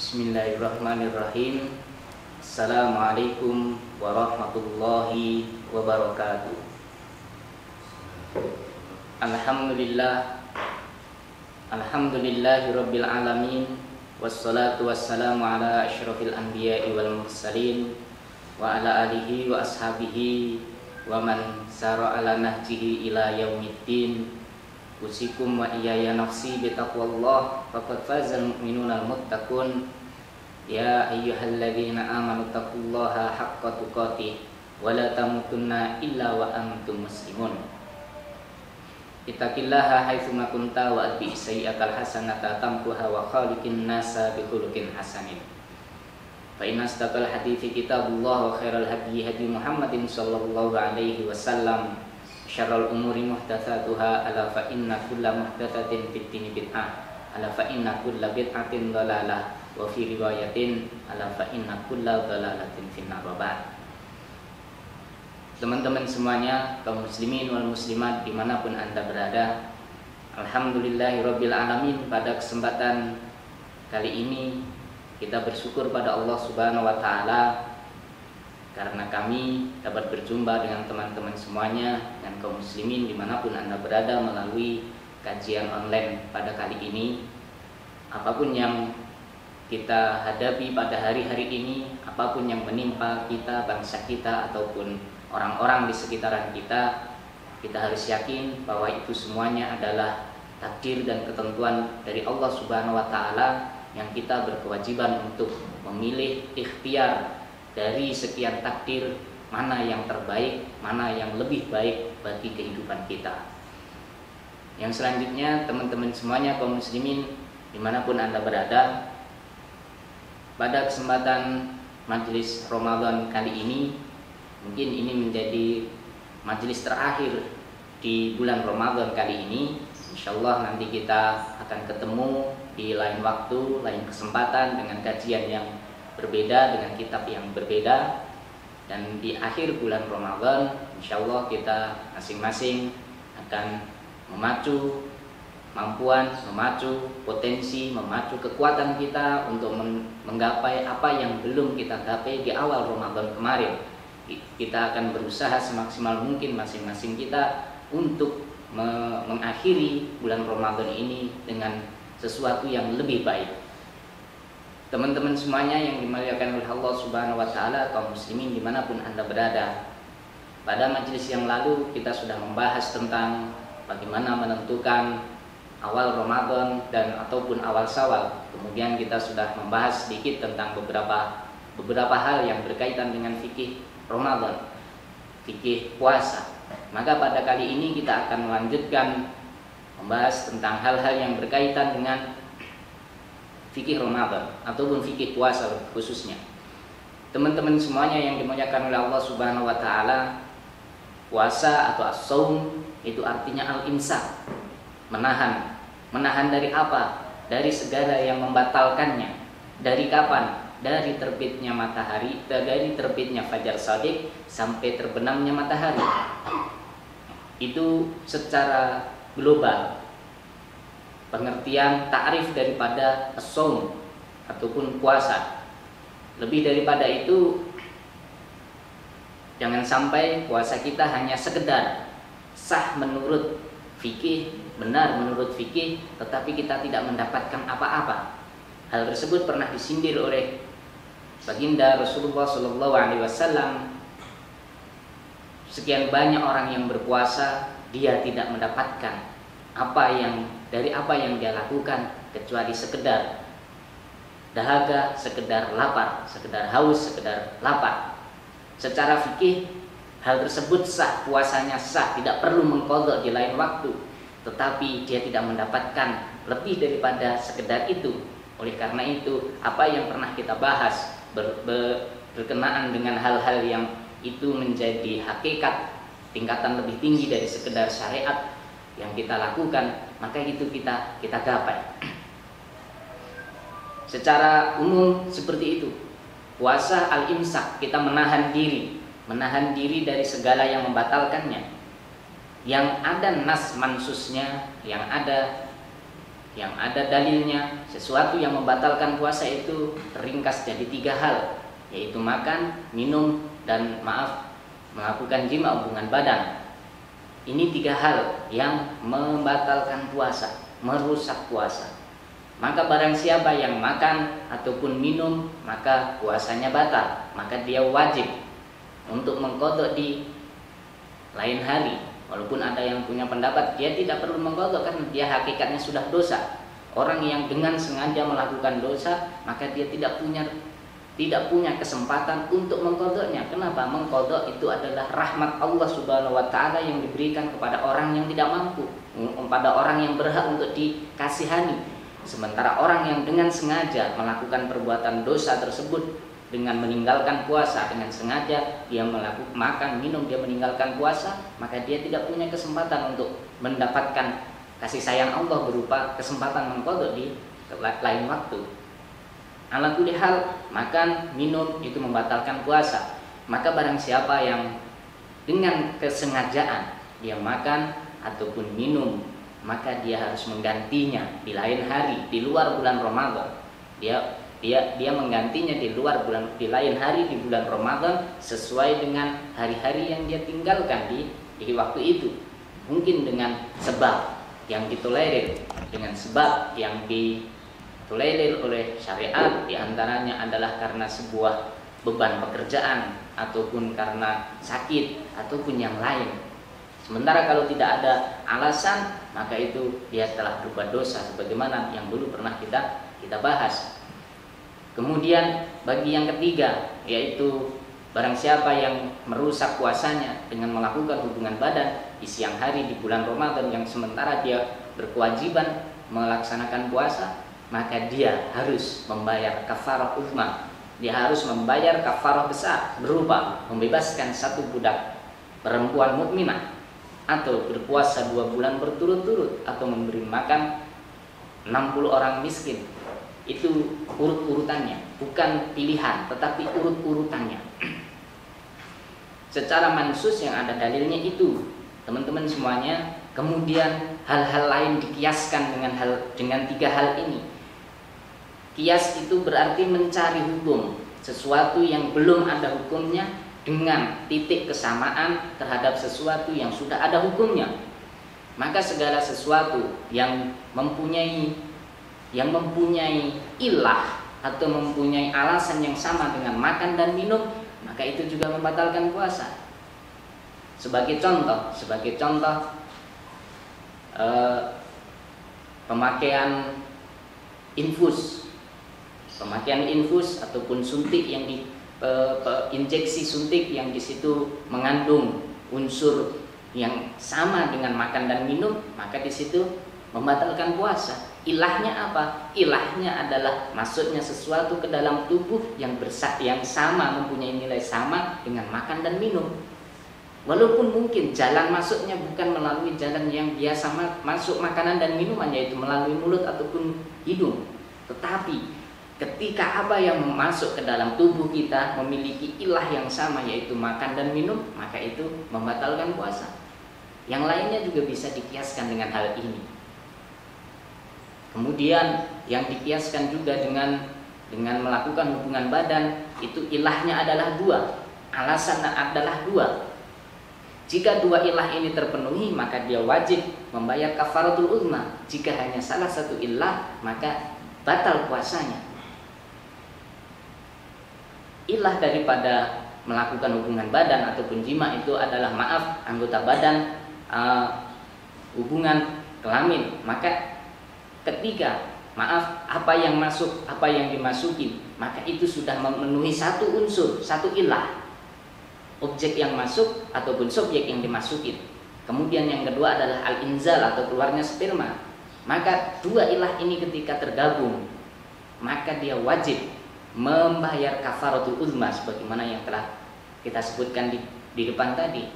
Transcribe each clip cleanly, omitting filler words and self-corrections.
Bismillahirrahmanirrahim. Assalamualaikum warahmatullahi wabarakatuh. Alhamdulillahi rabbil alamin. Wassalatu wassalamu ala asyrafil anbiya'i wal mursalin wa ala alihi wa ashabihi wa man sara ala nahjihi ila yaumiddin. Usikum wa iyaya nafsi bitaqwallah faqad fazal mu'minunal muttaqun. Ya ayyuhalladzina amanu taqullaha haqqa tuqatih wa la tamutunna illa wa antum muslimun. Ittaqillaha haitsuma kunta wa atbi sayyi'atal hasanata tamkuha wa khaliqin nasa bi khuluqin hasanin. Fa inna asdaqal hadithi kitabullah wa khairal hadyi hadi Muhammadin sallallahu alaihi wasallam. Syarrul umuri muhdatsatuha ala fa inna kulla muhdatsatin fid dini bid'ah ala fa inna kulla bid'atin dhalalah wa fi riwayatin ala fa inna kulla dhalalatin finnar. Teman-teman semuanya, kaum muslimin wal muslimat dimanapun anda berada, alhamdulillahirabbil alamin. Pada kesempatan kali ini kita bersyukur pada Allah Subhanahu wa taala karena kami dapat berjumpa dengan teman-teman semuanya dan kaum muslimin dimanapun anda berada melalui kajian online pada kali ini. Apapun yang kita hadapi pada hari-hari ini, apapun yang menimpa kita, bangsa kita ataupun orang-orang di sekitaran kita, kita harus yakin bahwa itu semuanya adalah takdir dan ketentuan dari Allah Subhanahu wa taala yang kita berkewajiban untuk memilih ikhtiar dari sekian takdir mana yang terbaik, mana yang lebih baik bagi kehidupan kita. Yang selanjutnya, teman-teman semuanya kaum muslimin dimanapun anda berada, pada kesempatan majelis Ramadan kali ini, mungkin ini menjadi majelis terakhir di bulan Ramadan kali ini. Insyaallah nanti kita akan ketemu di lain waktu, lain kesempatan dengan kajian yang berbeda, dengan kitab yang berbeda. Dan di akhir bulan Ramadan insyaallah kita masing-masing akan memacu kemampuan, memacu potensi, memacu kekuatan kita untuk menggapai apa yang belum kita gapai di awal Ramadan kemarin. Kita akan berusaha semaksimal mungkin masing-masing kita untuk mengakhiri bulan Ramadan ini dengan sesuatu yang lebih baik. Teman-teman semuanya yang dimuliakan oleh Allah Subhanahu wa taala, kaum muslimin dimanapun anda berada, pada majelis yang lalu kita sudah membahas tentang bagaimana menentukan awal Ramadan dan ataupun awal Syawal. Kemudian kita sudah membahas sedikit tentang beberapa hal yang berkaitan dengan fikih Ramadan, fikih puasa. Maka pada kali ini kita akan melanjutkan membahas tentang hal-hal yang berkaitan dengan fikih Ramadan ataupun fikih puasa khususnya. Teman-teman semuanya yang dimuliakan oleh Allah Subhanahu wa taala, puasa atau as-shaum itu artinya al-imsak, menahan. Menahan dari apa? Dari segala yang membatalkannya. Dari kapan? Dari terbitnya matahari, dari terbitnya fajar shadiq sampai terbenamnya matahari. Itu secara global pengertian ta'rif daripada as-shaum ataupun puasa. Lebih daripada itu, jangan sampai puasa kita hanya sekedar sah menurut fikih, benar menurut fikih, tetapi kita tidak mendapatkan apa-apa. Hal tersebut pernah disindir oleh baginda Rasulullah SAW. Sekian banyak orang yang berpuasa, dia tidak mendapatkan dari apa yang dia lakukan kecuali sekedar dahaga, sekedar lapar, sekedar haus, sekedar lapar. Secara fikih hal tersebut sah, puasanya sah, tidak perlu mengqadha di lain waktu, tetapi dia tidak mendapatkan lebih daripada sekedar itu. Oleh karena itu, apa yang pernah kita bahas berkenaan dengan hal-hal yang itu menjadi hakikat tingkatan lebih tinggi dari sekedar syariat yang kita lakukan, maka itu kita gapai. Secara umum seperti itu. Puasa al-imsak, kita menahan diri dari segala yang membatalkannya. Yang ada nas mansusnya, yang ada yang ada dalilnya, sesuatu yang membatalkan puasa itu ringkas jadi 3 hal, yaitu makan, minum, dan melakukan jima hubungan badan. Ini 3 hal yang membatalkan puasa, merusak puasa. Maka barang siapa yang makan ataupun minum, maka puasanya batal, maka dia wajib untuk mengqadha di lain hari. Walaupun ada yang punya pendapat dia tidak perlu mengqadha karena dia hakikatnya sudah dosa. Orang yang dengan sengaja melakukan dosa, maka dia tidak punya kesempatan untuk mengqadhanya. Kenapa? Mengqadha itu adalah rahmat Allah Subhanahu wa taala yang diberikan kepada orang yang tidak mampu, pada orang yang berhak untuk dikasihani. Sementara orang yang dengan sengaja melakukan perbuatan dosa tersebut dengan meninggalkan puasa, dengan sengaja dia melakukan makan, minum, dia meninggalkan puasa, maka dia tidak punya kesempatan untuk mendapatkan kasih sayang Allah berupa kesempatan mengqadha di lain waktu. Ala kulli hal, makan, minum itu membatalkan puasa. Maka barang siapa yang dengan kesengajaan dia makan ataupun minum, maka dia harus menggantinya di lain hari, di luar bulan Ramadan. Dia menggantinya di lain hari di bulan Ramadan sesuai dengan hari-hari yang dia tinggalkan di waktu itu. Mungkin dengan sebab yang ditolerir, dengan sebab yang ditolerir oleh syariat, diantaranya adalah karena sebuah beban pekerjaan ataupun karena sakit ataupun yang lain. Sementara kalau tidak ada alasan, maka itu dia telah berbuat dosa sebagaimana yang dulu pernah kita bahas. Kemudian bagi yang ketiga, yaitu barang siapa yang merusak puasanya dengan melakukan hubungan badan di siang hari di bulan Ramadan yang sementara dia berkewajiban melaksanakan puasa, maka dia harus membayar kafarah uzma. Dia harus membayar kafarah besar berupa membebaskan 1 budak perempuan mukminah, atau berpuasa 2 bulan berturut-turut, atau memberi makan 60 orang miskin. Itu urut-urutannya, bukan pilihan, tetapi urut-urutannya. Secara mansus yang ada dalilnya itu, teman-teman semuanya. Kemudian hal-hal lain dikiaskan dengan 3 hal ini. Kias itu berarti mencari hukum sesuatu yang belum ada hukumnya dengan titik kesamaan terhadap sesuatu yang sudah ada hukumnya. Maka segala sesuatu yang mempunyai ilah atau mempunyai alasan yang sama dengan makan dan minum, maka itu juga membatalkan puasa. Sebagai contoh, pemakaian infus ataupun suntik yang injeksi suntik yang di situ mengandung unsur yang sama dengan makan dan minum, maka di situ membatalkan puasa. Ilahnya apa? Ilahnya adalah masuknya sesuatu ke dalam tubuh yang sama, mempunyai nilai sama dengan makan dan minum. Walaupun mungkin jalan masuknya bukan melalui jalan yang biasa masuk makanan dan minuman, yaitu melalui mulut ataupun hidung. Tetapi ketika apa yang masuk ke dalam tubuh kita memiliki ilah yang sama, yaitu makan dan minum, maka itu membatalkan puasa. Yang lainnya juga bisa dikiaskan dengan hal ini. Kemudian yang dikiaskan juga dengan melakukan hubungan badan, itu ilahnya adalah 2, alasan adalah 2. Jika 2 ilah ini terpenuhi, maka dia wajib membayar kafaratul uzma. Jika hanya salah satu ilah, maka batal puasanya. Ilah daripada melakukan hubungan badan ataupun jima itu adalah anggota badan, hubungan kelamin. Maka ketika apa yang masuk, apa yang dimasuki, maka itu sudah memenuhi 1 unsur, 1 ilah, objek yang masuk ataupun subjek yang dimasuki. Kemudian yang kedua adalah al-inzal atau keluarnya sperma. Maka 2 ilah ini ketika tergabung, maka dia wajib membayar kafaratul uzma sebagaimana yang telah kita sebutkan di depan tadi.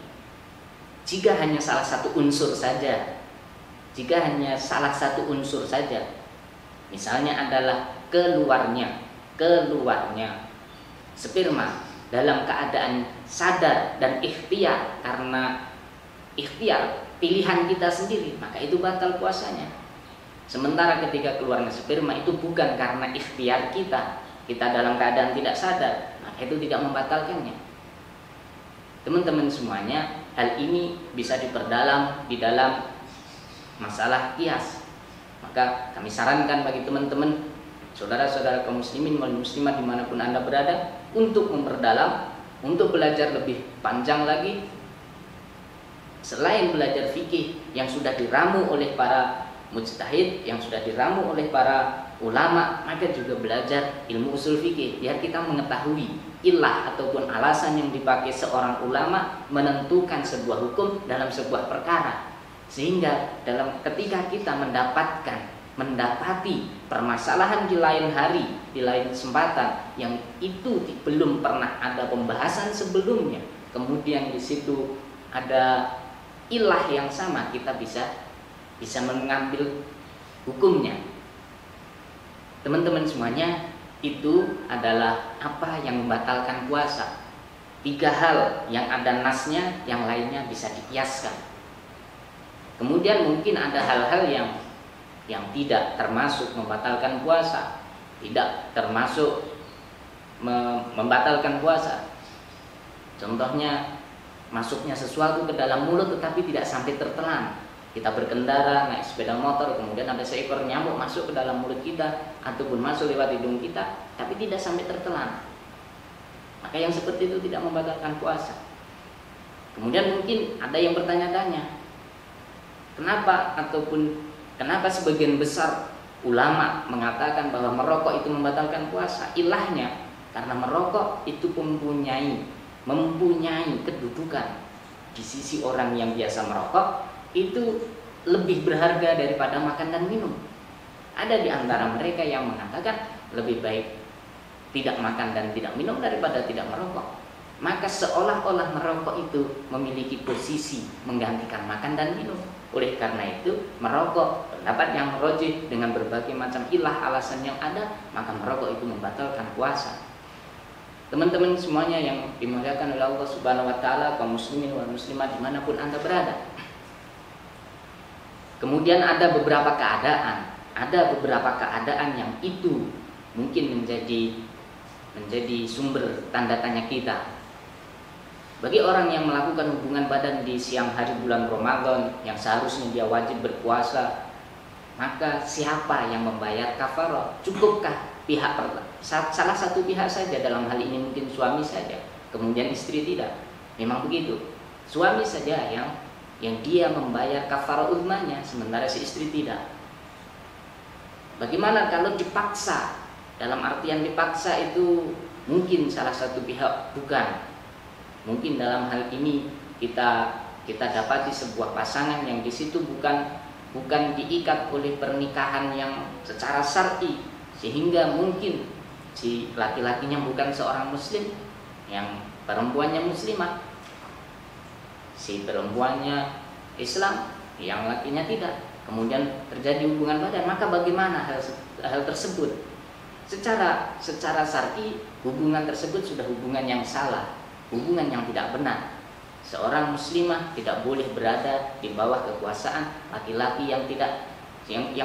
Jika hanya salah satu unsur saja, misalnya adalah keluarnya sperma dalam keadaan sadar dan ikhtiar, karena ikhtiar pilihan kita sendiri, maka itu batal puasanya. Sementara ketika keluarnya sperma itu bukan karena ikhtiar kita dalam keadaan tidak sadar, maka itu tidak membatalkannya. Teman-teman semuanya, hal ini bisa diperdalam di dalam masalah qiyas. Maka kami sarankan bagi teman-teman, saudara-saudara kaum muslimin wal muslimat dimanapun Anda berada, untuk memperdalam, untuk belajar lebih panjang lagi. Selain belajar fikih yang sudah diramu oleh para mujtahid, yang sudah diramu oleh para ulama, maka juga belajar ilmu usul fikih biar kita mengetahui ilah ataupun alasan yang dipakai seorang ulama menentukan sebuah hukum dalam sebuah perkara, sehingga ketika kita mendapati permasalahan di lain hari, di lain kesempatan yang itu belum pernah ada pembahasan sebelumnya, kemudian di situ ada ilah yang sama, kita bisa mengambil hukumnya. Teman-teman semuanya, itu adalah apa yang membatalkan puasa. 3 hal yang ada nasnya, yang lainnya bisa dikiaskan. Kemudian mungkin ada hal-hal yang tidak termasuk membatalkan puasa, tidak termasuk membatalkan puasa. Contohnya, masuknya sesuatu ke dalam mulut tetapi tidak sampai tertelan. Kita berkendara, naik sepeda motor, kemudian ada seekor nyamuk masuk ke dalam mulut kita ataupun masuk lewat hidung kita, tapi tidak sampai tertelan. Maka yang seperti itu tidak membatalkan puasa. Kemudian mungkin ada yang bertanya-tanya, kenapa sebagian besar ulama mengatakan bahwa merokok itu membatalkan puasa? Ilahnya karena merokok itu mempunyai kedudukan di sisi orang yang biasa merokok, itu lebih berharga daripada makan dan minum. Ada di antara mereka yang mengatakan lebih baik tidak makan dan tidak minum daripada tidak merokok. Maka seolah-olah merokok itu memiliki posisi menggantikan makan dan minum. Oleh karena itu, merokok, pendapat yang merojih dengan berbagai macam ilah alasan yang ada, maka merokok itu membatalkan puasa. Teman-teman semuanya yang dimuliakan oleh Allah Subhanahu wa taala, kaum muslimin wal muslimat dimanapun Anda berada. Kemudian ada beberapa keadaan yang itu mungkin menjadi sumber tanda tanya kita. Bagi orang yang melakukan hubungan badan di siang hari bulan Ramadan yang seharusnya dia wajib berpuasa, maka siapa yang membayar kafarah? Cukupkah salah satu pihak saja, dalam hal ini mungkin suami saja, kemudian istri tidak? Memang begitu. Suami saja yang dia membayar kafarah uzmanya, sementara si istri tidak. Bagaimana kalau dipaksa? Dalam artian dipaksa itu mungkin salah satu pihak bukan. Mungkin dalam hal ini kita dapati sebuah pasangan yang di situ bukan diikat oleh pernikahan yang secara syar'i, sehingga mungkin si laki-lakinya bukan seorang muslim, yang perempuannya muslimah. Si perempuannya Islam, yang lakinya tidak, kemudian terjadi hubungan badan, maka bagaimana hal tersebut? Secara syar'i hubungan tersebut sudah hubungan yang salah, hubungan yang tidak benar. Seorang muslimah tidak boleh berada di bawah kekuasaan laki-laki yang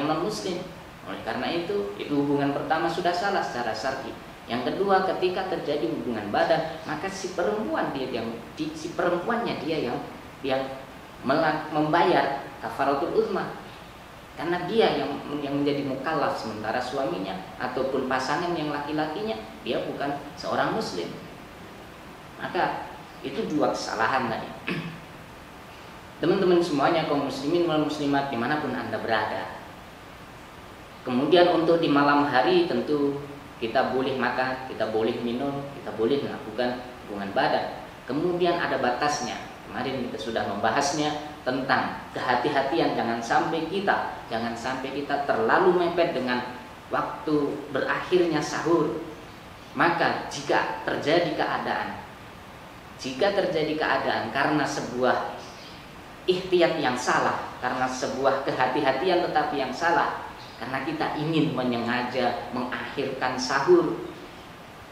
non muslim. Oleh karena itu hubungan pertama sudah salah secara syar'i. Yang kedua, ketika terjadi hubungan badan, maka si perempuannya dia yang membayar kafaratul uzma, karena dia yang menjadi mukallaf, sementara suaminya ataupun pasangan yang laki-lakinya dia bukan seorang muslim. Maka itu 2 kesalahan tadi. Teman-teman semuanya, kaum muslimin wal muslimat dimanapun Anda berada. Kemudian untuk di malam hari tentu kita boleh makan, kita boleh minum, kita boleh melakukan hubungan badan. Kemudian ada batasnya. Kemarin kita sudah membahasnya tentang kehati-hatian, jangan sampai kita terlalu mepet dengan waktu berakhirnya sahur. Maka jika terjadi keadaan karena sebuah ikhtiyat yang salah, karena sebuah kehati-hatian tetapi yang salah, karena kita ingin menyengaja mengakhirkan sahur,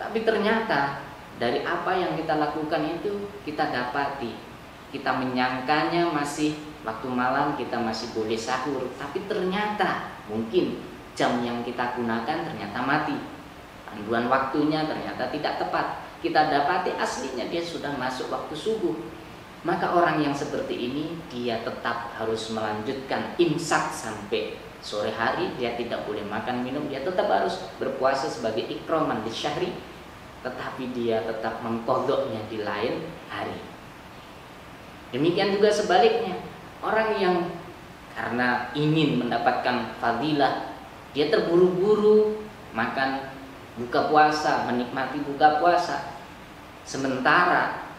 tapi ternyata dari apa yang kita lakukan itu kita dapati, kita menyangkanya masih waktu malam, kita masih boleh sahur, tapi ternyata Mungkin jam yang kita gunakan ternyata mati, panduan waktunya ternyata tidak tepat. Kita dapati aslinya dia sudah masuk waktu subuh. Maka orang yang seperti ini dia tetap harus melanjutkan imsak sampai sore hari. Dia tidak boleh makan minum, dia tetap harus berpuasa sebagai ikraman di syahri, tetapi dia tetap mengqadha'nya di lain hari. Demikian juga sebaliknya, orang yang karena ingin mendapatkan fadilah, dia terburu-buru makan buka puasa, menikmati buka puasa. Sementara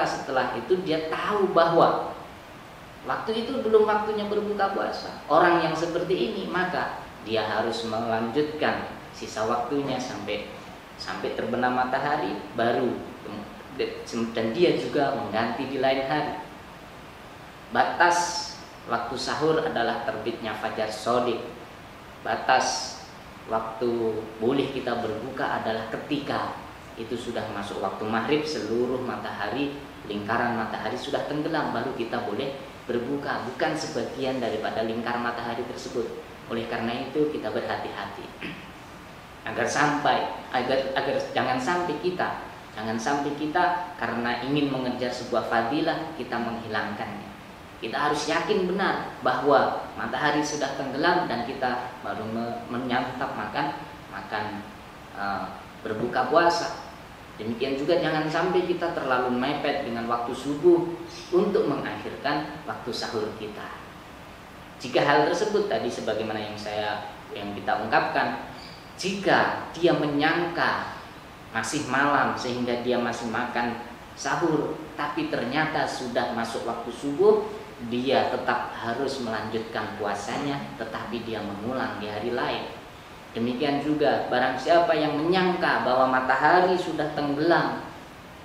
setelah itu dia tahu bahwa waktu itu belum waktunya berbuka puasa. Orang yang seperti ini maka dia harus melanjutkan sisa waktunya sampai terbenam matahari baru, dan dia juga mengganti di lain hari. Batas waktu sahur adalah terbitnya fajar shadiq. Batas waktu boleh kita berbuka adalah ketika itu sudah masuk waktu maghrib, seluruh matahari, lingkaran matahari sudah tenggelam, baru kita boleh berbuka, bukan sebagian daripada lingkaran matahari tersebut. Oleh karena itu kita berhati-hati agar jangan sampai kita karena ingin mengejar sebuah fadilah kita menghilangkannya. Kita harus yakin benar bahwa matahari sudah tenggelam dan kita baru menyantap makan berbuka puasa. Demikian juga jangan sampai kita terlalu mepet dengan waktu subuh untuk mengakhirkan waktu sahur kita. Jika hal tersebut tadi sebagaimana yang kita ungkapkan, jika dia menyangka masih malam sehingga dia masih makan sahur, tapi ternyata sudah masuk waktu subuh, dia tetap harus melanjutkan puasanya, tetapi dia mengulang di hari lain. Demikian juga barang siapa yang menyangka bahwa matahari sudah tenggelam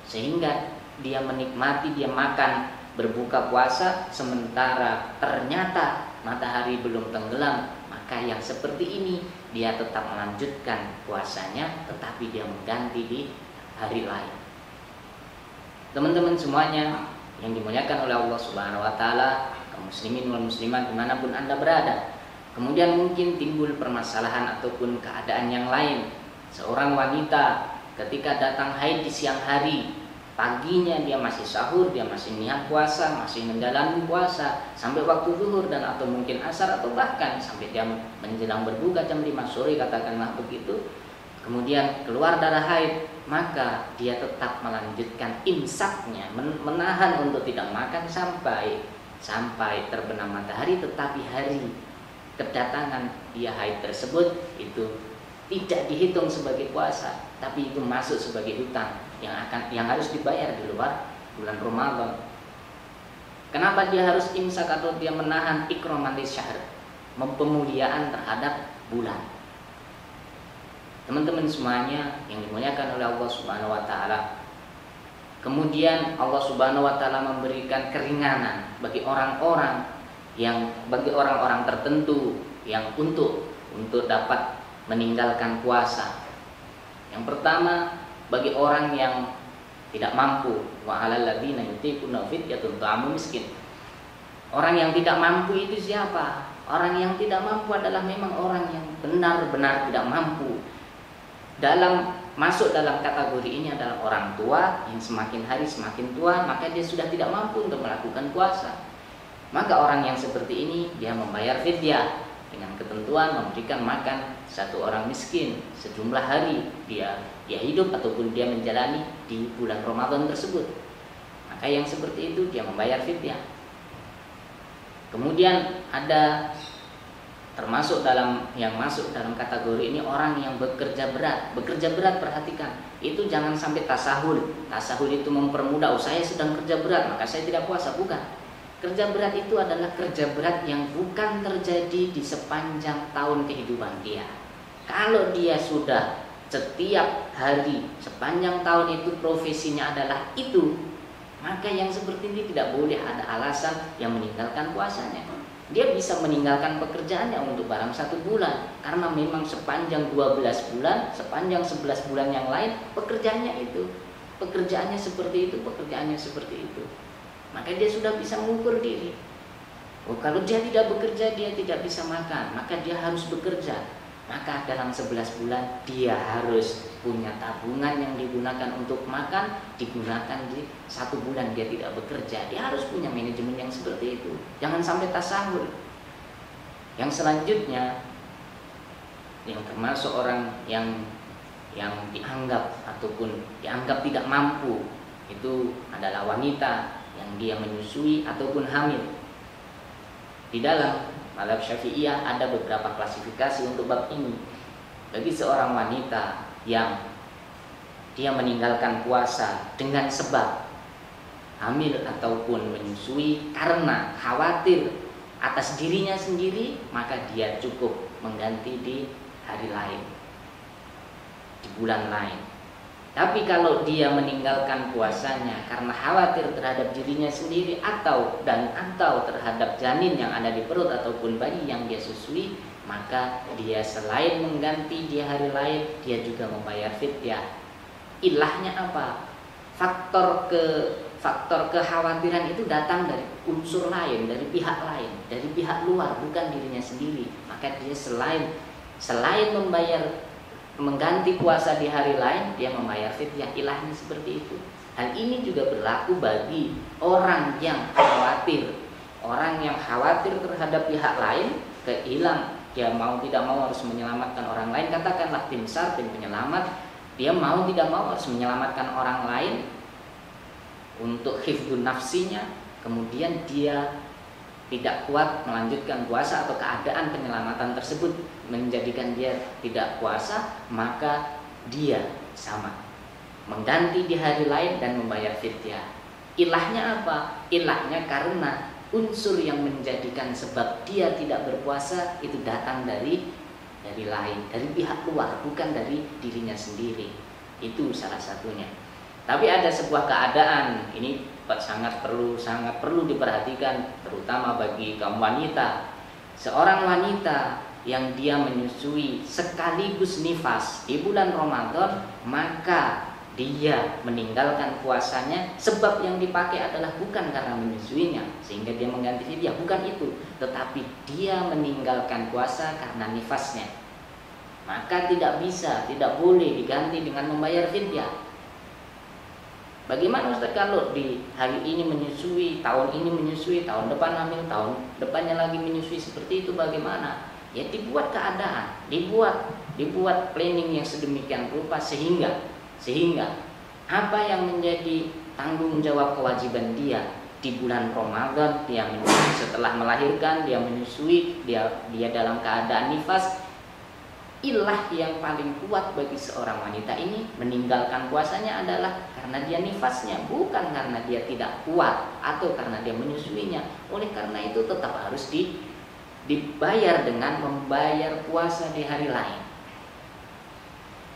sehingga dia menikmati, dia makan berbuka puasa, sementara ternyata matahari belum tenggelam, maka yang seperti ini dia tetap melanjutkan puasanya, tetapi dia mengganti di hari lain. Teman-teman semuanya yang dimuliakan oleh Allah Subhanahu wa taala, kaum muslimin wal muslimat dimanapun Anda berada. Kemudian mungkin timbul permasalahan ataupun keadaan yang lain. Seorang wanita ketika datang haid di siang hari, paginya dia masih sahur, dia masih niat puasa, masih menjalani puasa sampai waktu zuhur dan atau mungkin asar, atau bahkan sampai dia menjelang berbuka jam 5 sore katakanlah begitu. Kemudian keluar darah haid, maka dia tetap melanjutkan imsaknya, menahan untuk tidak makan sampai terbenam matahari, tetapi hari kedatangan dia haid tersebut itu tidak dihitung sebagai puasa, tapi itu masuk sebagai hutang yang harus dibayar di luar bulan Ramadan. Kenapa dia harus imsak atau dia menahan ikraman li syahr, pemuliaan terhadap bulan? Teman-teman semuanya yang dimuliakan oleh Allah Subhanahu wa taala. Kemudian Allah Subhanahu wa taala memberikan keringanan bagi orang-orang tertentu yang untuk dapat meninggalkan puasa. Yang pertama, bagi orang yang tidak mampu, wa 'alal ladzina yutiquna fidyatun ta'amu miskin. Orang yang tidak mampu itu siapa? Orang yang tidak mampu adalah memang orang yang benar-benar tidak mampu. Masuk dalam kategori ini adalah orang tua yang semakin hari semakin tua, maka dia sudah tidak mampu untuk melakukan puasa. Maka orang yang seperti ini dia membayar fidyah dengan ketentuan memberikan makan satu orang miskin sejumlah hari dia hidup ataupun dia menjalani di bulan Ramadan tersebut. Maka yang seperti itu dia membayar fidyah. Kemudian ada termasuk yang masuk dalam kategori ini orang yang bekerja berat. Bekerja berat, perhatikan, itu jangan sampai tasahul. Tasahul itu mempermudah, saya sedang kerja berat maka saya tidak puasa, bukan. Kerja berat itu adalah kerja berat yang bukan terjadi di sepanjang tahun kehidupan dia. Kalau dia sudah setiap hari sepanjang tahun itu profesinya adalah itu, maka yang seperti ini tidak boleh ada alasan yang meninggalkan puasanya. Dia bisa meninggalkan pekerjaannya untuk barang 1 bulan, karena memang sepanjang 12 bulan, sepanjang 11 bulan yang lain pekerjaannya seperti itu, maka dia sudah bisa mengukur diri. Oh, kalau dia tidak bekerja, dia tidak bisa makan, maka dia harus bekerja. Maka dalam 11 bulan dia harus punya tabungan yang digunakan untuk makan, digunakan di 1 bulan dia tidak bekerja. Dia harus punya manajemen yang seperti itu. Jangan sampai tasahul. Yang selanjutnya, yang termasuk orang yang dianggap ataupun dianggap tidak mampu, itu adalah wanita yang dia menyusui ataupun hamil. Di dalam mazhab Syafi'iyah ada beberapa klasifikasi untuk bab ini. Bagi seorang wanita yang dia meninggalkan puasa dengan sebab hamil ataupun menyusui karena khawatir atas dirinya sendiri, maka dia cukup mengganti di hari lain, di bulan lain. Tapi kalau dia meninggalkan puasanya karena khawatir terhadap dirinya sendiri atau terhadap janin yang ada di perut ataupun bayi yang dia susui, maka dia selain mengganti di hari lain, dia juga membayar fidyah. Ilahnya apa? Faktor kekhawatiran itu datang dari unsur lain, dari pihak lain, dari pihak luar, bukan dirinya sendiri. Maka dia selain mengganti puasa di hari lain, dia membayar fidyah. Ilahnya seperti itu. Hal ini juga berlaku bagi orang yang khawatir terhadap pihak lain, kehilang, dia mau tidak mau harus menyelamatkan orang lain. Katakanlah tim SAR, tim penyelamat, dia mau tidak mau harus menyelamatkan orang lain untuk hifdzun nafsinya, kemudian dia tidak kuat melanjutkan puasa atau keadaan penyelamatan tersebut menjadikan dia tidak puasa, maka dia sama mengganti di hari lain dan membayar fidyah. Ilahnya apa? Ilahnya karena unsur yang menjadikan sebab dia tidak berpuasa itu datang dari lain, dari pihak luar, bukan dari dirinya sendiri. Itu salah satunya. Tapi ada sebuah keadaan, ini sangat perlu diperhatikan, terutama bagi kaum wanita. Seorang wanita yang dia menyusui sekaligus nifas di bulan Ramadan, maka dia meninggalkan puasanya. Sebab yang dipakai adalah bukan karena menyusuinya sehingga dia mengganti fidyah, bukan itu, tetapi dia meninggalkan puasa karena nifasnya. Maka tidak boleh diganti dengan membayar fidyah. Bagaimana Ustaz kalau di hari ini menyusui, tahun ini menyusui, tahun depan hamil, tahun depannya lagi menyusui, seperti itu bagaimana? Ya dibuat keadaan, dibuat planning yang sedemikian rupa sehingga apa yang menjadi tanggung jawab kewajiban dia di bulan Ramadan, dia menyusui, setelah melahirkan dia menyusui, dia dalam keadaan nifas. Ilah yang paling kuat bagi seorang wanita ini meninggalkan puasanya adalah karena dia nifasnya, bukan karena dia tidak kuat atau karena dia menyusuinya. Oleh karena itu tetap harus dibayar dengan membayar puasa di hari lain.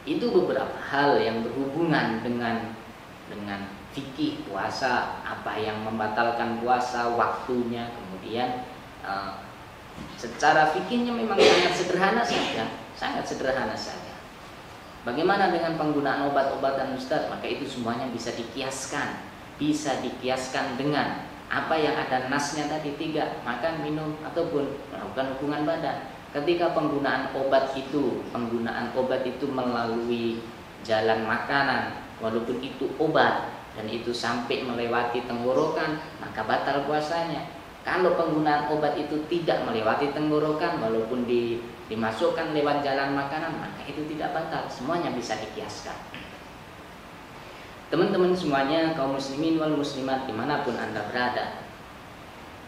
Itu beberapa hal yang berhubungan dengan fikih puasa, apa yang membatalkan puasa, waktunya, kemudian secara fikihnya memang sangat sederhana saja. Bagaimana dengan penggunaan obat-obatan Ustaz? Maka itu semuanya bisa dikiaskan dengan apa yang ada nasnya tadi, 3, makan, minum, ataupun melakukan hubungan badan. Ketika penggunaan obat itu melalui jalan makanan, walaupun itu obat dan itu sampai melewati tenggorokan, maka batal puasanya. Kalau penggunaan obat itu tidak melewati tenggorokan, walaupun dimasukkan lewat jalan makanan, maka itu tidak batal. Semuanya bisa dikiaskan. Teman-teman semuanya, kaum muslimin wal muslimat dimanapun Anda berada,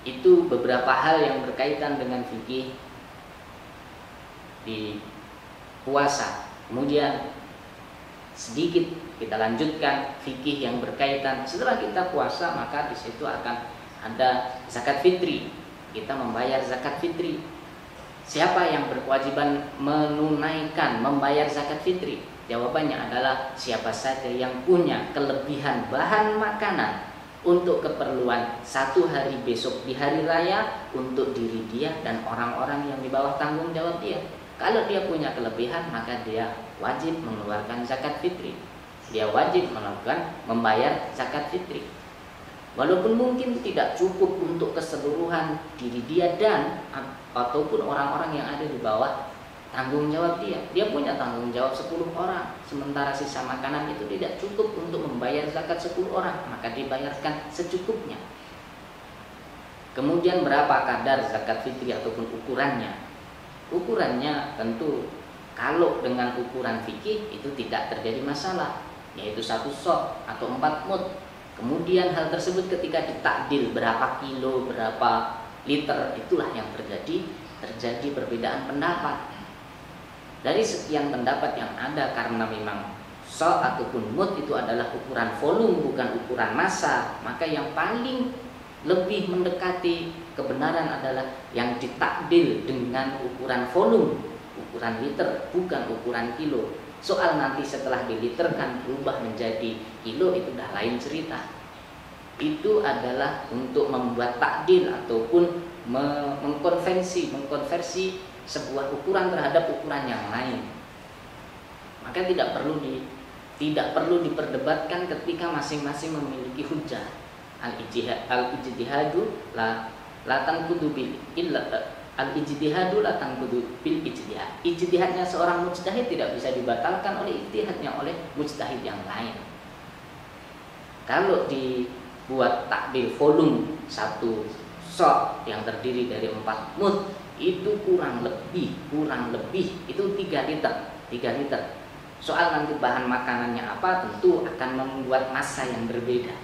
itu beberapa hal yang berkaitan dengan fikih di puasa. Kemudian sedikit kita lanjutkan fikih yang berkaitan setelah kita puasa, maka di situ akan ada zakat fitri. Kita membayar zakat fitri. Siapa yang berkewajiban membayar zakat fitri? Jawabannya adalah siapa saja yang punya kelebihan bahan makanan untuk keperluan 1 hari besok di hari raya untuk diri dia dan orang-orang yang di bawah tanggung jawab dia. Kalau dia punya kelebihan, maka dia wajib mengeluarkan zakat fitri. Dia wajib membayar zakat fitri. Walaupun mungkin tidak cukup untuk keseluruhan diri dia dan ataupun orang-orang yang ada di bawah tanggung jawab dia. Dia punya tanggung jawab 10 orang, sementara sisa makanan itu tidak cukup untuk membayar zakat 10 orang, maka dibayarkan secukupnya. Kemudian berapa kadar zakat fitri ataupun ukurannya? Ukurannya tentu kalau dengan ukuran fikih itu tidak terjadi masalah, yaitu 1 sok atau 4 mud. Kemudian hal tersebut ketika ditakdil berapa kilo, berapa liter, itulah yang terjadi perbedaan pendapat. Dari sekian pendapat yang ada, karena memang sok ataupun mud itu adalah ukuran volume bukan ukuran massa, maka yang paling lebih mendekati kebenaran adalah yang ditakdil dengan ukuran volume, ukuran liter bukan ukuran kilo. Soal nanti setelah diliterkan berubah menjadi kilo itu dah lain cerita. Itu adalah untuk membuat takdil ataupun mengkonversi sebuah ukuran terhadap ukuran yang lain. Maka tidak perlu diperdebatkan ketika masing-masing memiliki hujah. Al-ijtihadu la tanqudu bil al-ijtihadu la tanqudu bil ijtihad. Ijtihadnya seorang mujtahid tidak bisa dibatalkan oleh ijtihadnya oleh mujtahid yang lain. Kalau dibuat takdil volume 1 sok yang terdiri dari 4 mud, itu kurang lebih itu 3 liter. Soal nanti bahan makanannya apa tentu akan membuat massa yang berbeda.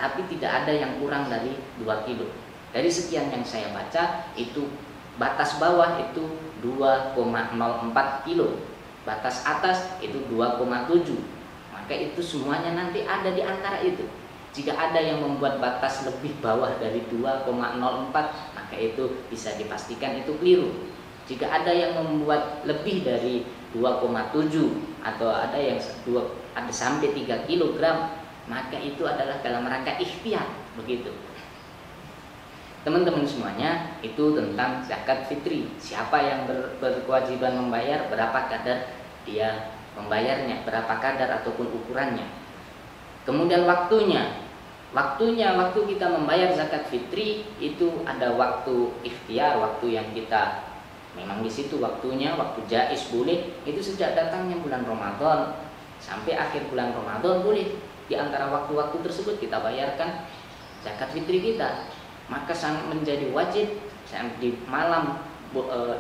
Tapi tidak ada yang kurang dari 2 kilo. Dari sekian yang saya baca, itu batas bawah itu 2,04 kilo. Batas atas itu 2,7. Maka itu semuanya nanti ada di antara itu. Jika ada yang membuat batas lebih bawah dari 2,04, maka itu bisa dipastikan itu keliru. Jika ada yang membuat lebih dari 2,7 atau ada yang ada sampai 3 kg, maka itu adalah dalam rangka ikhtiar, begitu. Teman-teman semuanya, itu tentang zakat fitri. Siapa yang berkewajiban membayar, berapa kadar dia membayarnya, berapa kadar ataupun ukurannya. Kemudian waktu kita membayar zakat fitri itu ada waktu ikhtiar, waktu yang kita memang di situ waktunya, waktu jaiz boleh, itu sejak datangnya bulan Ramadan sampai akhir bulan Ramadan boleh. Di antara waktu-waktu tersebut kita bayarkan zakat fitri kita. Maka sangat menjadi wajib di malam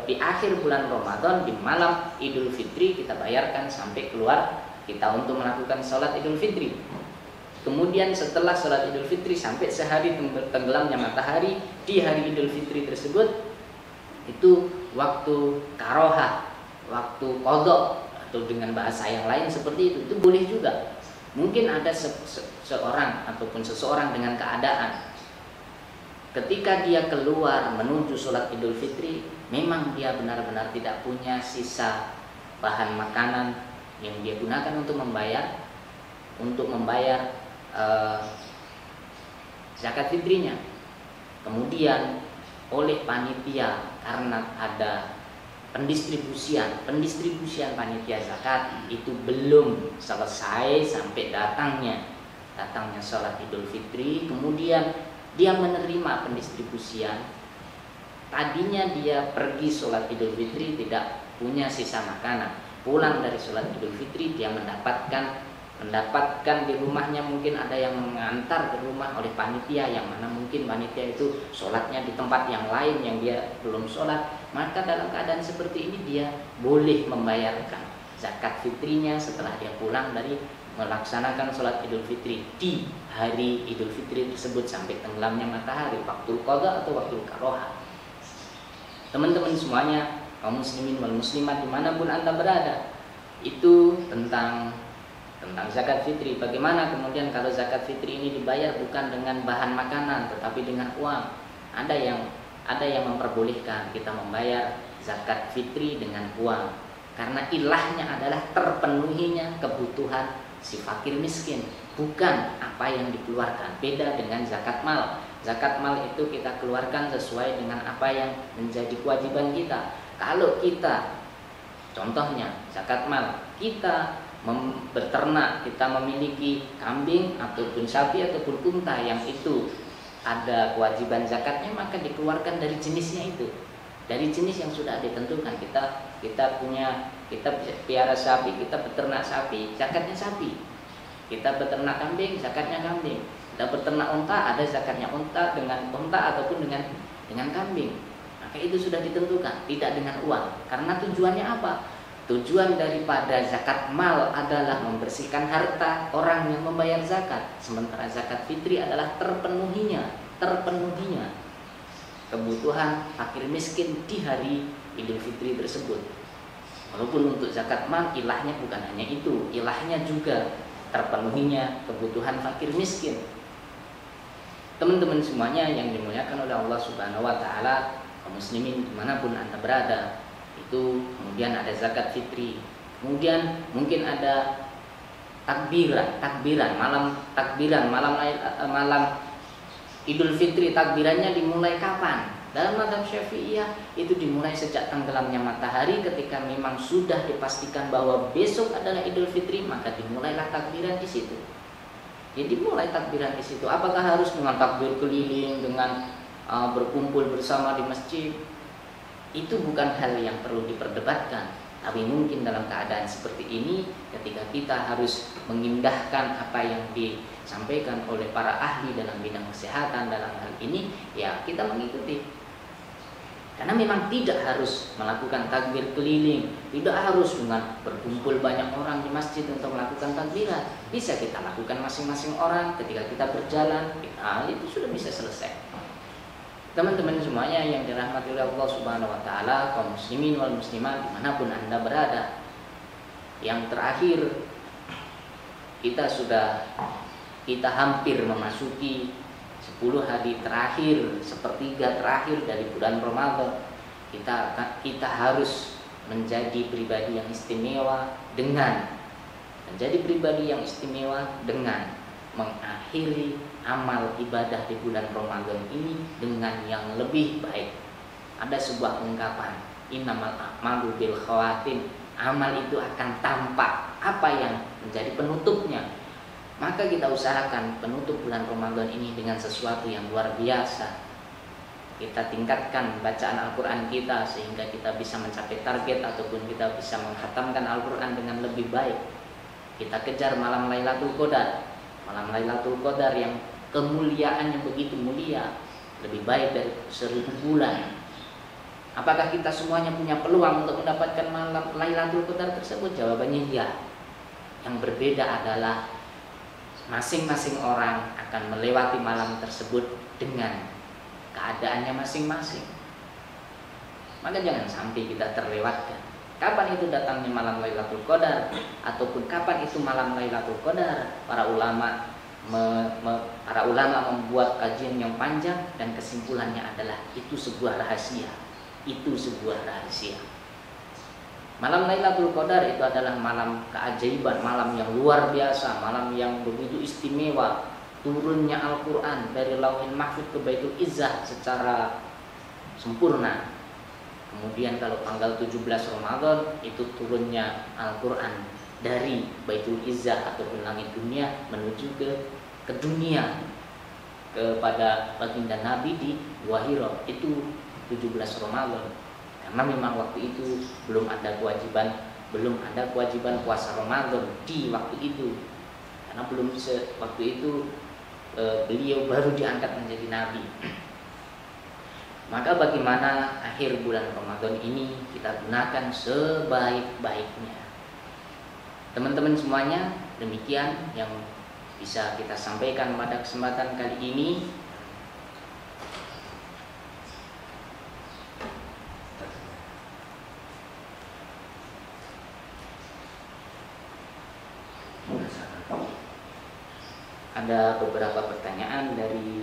di akhir bulan Ramadan, di malam Idul Fitri kita bayarkan sampai keluar kita untuk melakukan sholat Idul Fitri. Kemudian setelah sholat Idul Fitri sampai sehari tenggelamnya matahari di hari Idul Fitri tersebut, itu waktu karohah, waktu qadha, atau dengan bahasa yang lain seperti itu boleh juga. Mungkin ada seorang ataupun seseorang dengan keadaan ketika dia keluar menuju sholat Idul Fitri, memang dia benar-benar tidak punya sisa bahan makanan yang dia gunakan untuk membayar zakat fitrinya. Kemudian oleh panitia, karena ada pendistribusian panitia zakat itu belum selesai sampai datangnya sholat Idul Fitri, kemudian dia menerima pendistribusian. Tadinya dia pergi sholat Idul Fitri tidak punya sisa makanan, pulang dari sholat Idul Fitri dia mendapatkan di rumahnya, mungkin ada yang mengantar ke rumah oleh panitia, yang mana mungkin panitia itu sholatnya di tempat yang lain yang dia belum sholat. Maka dalam keadaan seperti ini dia boleh membayarkan zakat fitrinya setelah dia pulang dari melaksanakan sholat Idul Fitri di hari Idul Fitri tersebut sampai tenggelamnya matahari, waktu qadha atau waktu karohah. Teman-teman semuanya, kaum muslimin wal muslimat dimanapun anda berada, itu tentang zakat fitri. Bagaimana kemudian kalau zakat fitri ini dibayar bukan dengan bahan makanan tetapi dengan uang? Ada yang memperbolehkan kita membayar zakat fitri dengan uang, karena ilahnya adalah terpenuhinya kebutuhan si fakir miskin, bukan apa yang dikeluarkan. Beda dengan zakat mal. Zakat mal itu kita keluarkan sesuai dengan apa yang menjadi kewajiban kita. Kalau kita, contohnya zakat mal, kita berternak, kita memiliki kambing ataupun sapi ataupun unta yang itu ada kewajiban zakatnya, maka dikeluarkan dari jenisnya itu, dari jenis yang sudah ditentukan. Kita piara sapi, kita beternak sapi, zakatnya sapi. Kita beternak kambing, zakatnya kambing. Kita beternak unta, ada zakatnya unta dengan unta ataupun dengan kambing. Maka itu sudah ditentukan, tidak dengan uang. Karena tujuannya apa? Tujuan daripada zakat mal adalah membersihkan harta orang yang membayar zakat. Sementara zakat fitri adalah terpenuhinya kebutuhan fakir miskin di hari Idul Fitri tersebut. Walaupun untuk zakat mal ilahnya bukan hanya itu, ilahnya juga terpenuhinya kebutuhan fakir miskin. Teman-teman semuanya yang dimuliakan oleh Allah Subhanahu wa taala, kaum muslimin dimanapun Anda berada, itu kemudian ada zakat fitri, kemudian mungkin ada takbiran malam Idul Fitri. Takbirannya dimulai kapan? Dalam mazhab Syafi'iyah itu dimulai sejak tenggelamnya matahari. Ketika memang sudah dipastikan bahwa besok adalah Idul Fitri, maka dimulailah takbiran di situ. Jadi mulai takbiran di situ. Apakah harus dengan takbir keliling, dengan berkumpul bersama di masjid? Itu bukan hal yang perlu diperdebatkan. Tapi mungkin dalam keadaan seperti ini, ketika kita harus mengindahkan apa yang disampaikan oleh para ahli dalam bidang kesehatan dalam hal ini, ya kita mengikuti. Karena memang tidak harus melakukan takbir keliling, tidak harus dengan berkumpul banyak orang di masjid untuk melakukan takbiran. Bisa kita lakukan masing-masing orang ketika kita berjalan, itu sudah bisa selesai. Teman-teman semuanya yang dirahmati oleh Allah Subhanahu wa taala, kaum muslimin wal muslimat dimanapun Anda berada. Yang terakhir, kita hampir memasuki 10 hari terakhir, sepertiga terakhir dari bulan Ramadan. Kita harus menjadi pribadi yang istimewa dengan mengakhiri amal ibadah di bulan Ramadan ini dengan yang lebih baik. Ada sebuah ungkapan, innamal a'malu bil khawatim, amal itu akan tampak apa yang menjadi penutupnya. Maka kita usahakan penutup bulan Ramadan ini dengan sesuatu yang luar biasa. Kita tingkatkan bacaan Al-Quran kita sehingga kita bisa mencapai target ataupun kita bisa menghatamkan Al-Quran dengan lebih baik. Kita kejar malam Lailatul Qadar. Malam Lailatul Qadar yang kemuliaannya begitu mulia, lebih baik dari 1000 bulan. Apakah kita semuanya punya peluang untuk mendapatkan malam Lailatul Qadar tersebut? Jawabannya iya. Yang berbeda adalah masing-masing orang akan melewati malam tersebut dengan keadaannya masing-masing. Maka jangan sampai kita terlewatkan. Kapan itu datangnya malam Lailatul Qadar ataupun kapan itu malam Lailatul Qadar? Para ulama membuat kajian yang panjang dan kesimpulannya adalah itu sebuah rahasia. Malam Lailatul Qadar itu adalah malam keajaiban, malam yang luar biasa, malam yang begitu istimewa. Turunnya Al-Quran dari Lauhul Mahfuz ke Baitul Izzah secara sempurna. Kemudian kalau tanggal 17 Ramadan itu turunnya Al-Quran dari Baitul Izzah ataupun langit dunia menuju ke dunia, kepada baginda Nabi di Gua Hira. Itu 17 Ramadan. Karena memang waktu itu belum ada kewajiban puasa Ramadan di waktu itu. Karena waktu itu beliau baru diangkat menjadi Nabi. Maka bagaimana akhir bulan Ramadan ini kita gunakan sebaik-baiknya. Teman-teman semuanya, demikian yang bisa kita sampaikan pada kesempatan kali ini. Ada beberapa pertanyaan dari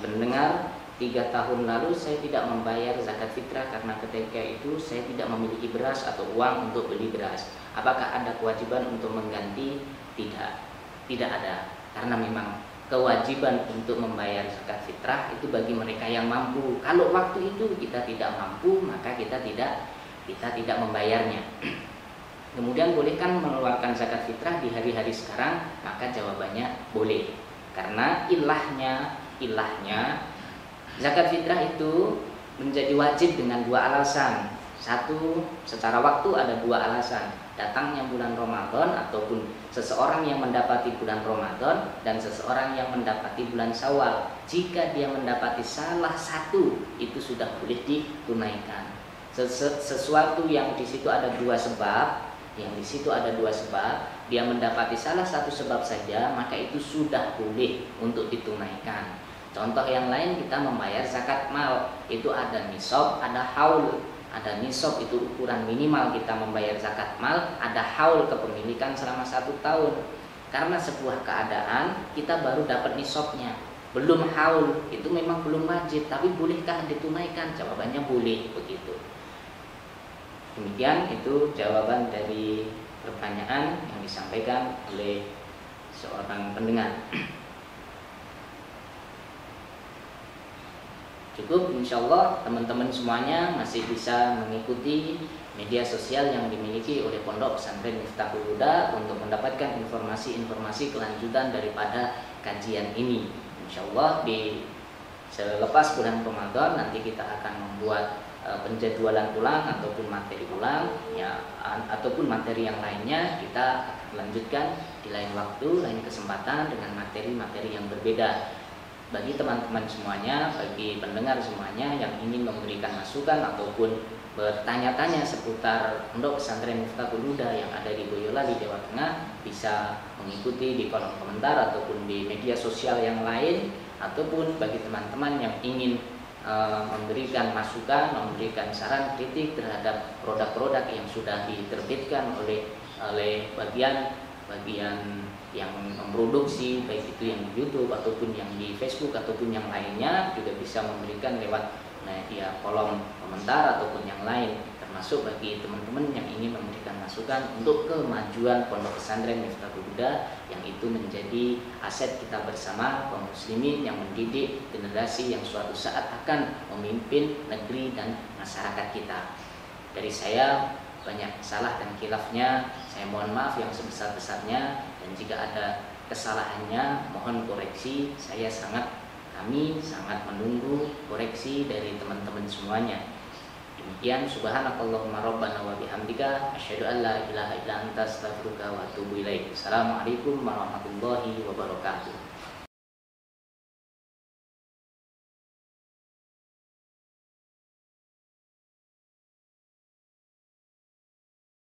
pendengar. 3 tahun lalu saya tidak membayar zakat fitrah karena ketika itu saya tidak memiliki beras atau uang untuk beli beras. Apakah ada kewajiban untuk mengganti? Tidak ada. Karena memang kewajiban untuk membayar zakat fitrah itu bagi mereka yang mampu. Kalau waktu itu kita tidak mampu, maka kita tidak kita tidak membayarnya. Kemudian boleh kan mengeluarkan zakat fitrah di hari-hari sekarang? Maka jawabannya boleh. Karena ilahnya zakat fitrah itu menjadi wajib dengan dua alasan. Satu, secara waktu ada dua alasan. Datangnya bulan Ramadan ataupun seseorang yang mendapati bulan Ramadan dan seseorang yang mendapati bulan Syawal. Jika dia mendapati salah satu, itu sudah boleh ditunaikan. Sesuatu yang di situ ada dua sebab, dia mendapati salah satu sebab saja, maka itu sudah boleh untuk ditunaikan. Contoh yang lain, kita membayar zakat mal, itu ada nisab, ada haul. Ada nisab itu ukuran minimal kita membayar zakat mal, ada haul kepemilikan selama 1 tahun. Karena sebuah keadaan kita baru dapat nisabnya, belum haul, itu memang belum wajib, tapi bolehkah ditunaikan? Jawabannya boleh, begitu. Demikian itu jawaban dari pertanyaan yang disampaikan oleh seorang pendengar. Cukup, insya Allah teman-teman semuanya masih bisa mengikuti media sosial yang dimiliki oleh Pondok Pesantren Miftahul Huda untuk mendapatkan informasi-informasi kelanjutan daripada kajian ini. Insya Allah selepas bulan Ramadan nanti kita akan membuat penjadwalan ulang ataupun materi ulang ya, ataupun materi yang lainnya kita akan lanjutkan di lain waktu, lain kesempatan dengan materi-materi yang berbeda. Bagi teman-teman semuanya, bagi pendengar semuanya yang ingin memberikan masukan ataupun bertanya-tanya seputar Pondok Pesantren Miftahul Huda yang ada di Boyolali, Jawa Tengah, bisa mengikuti di kolom komentar ataupun di media sosial yang lain, ataupun bagi teman-teman yang ingin memberikan masukan, memberikan saran kritik terhadap produk-produk yang sudah diterbitkan oleh bagian yang memproduksi, baik itu yang di YouTube ataupun yang di Facebook ataupun yang lainnya, juga bisa memberikan lewat media kolom komentar ataupun yang lain, termasuk bagi teman-teman yang ingin memberikan masukan untuk kemajuan Pondok Pesantren Miftahul Huda yang itu menjadi aset kita bersama kaum muslimin yang mendidik generasi yang suatu saat akan memimpin negeri dan masyarakat kita. Dari saya banyak salah dan khilafnya, saya mohon maaf yang sebesar-besarnya, dan jika ada kesalahannya mohon koreksi. Kami sangat menunggu koreksi dari teman-teman semuanya. Demikian, subhanakallahumma rabbana wa bihamdika asyhadu an la ilaha illa anta astaghfiruka wa atubu ilaik. Assalamualaikum warahmatullahi wabarakatuh.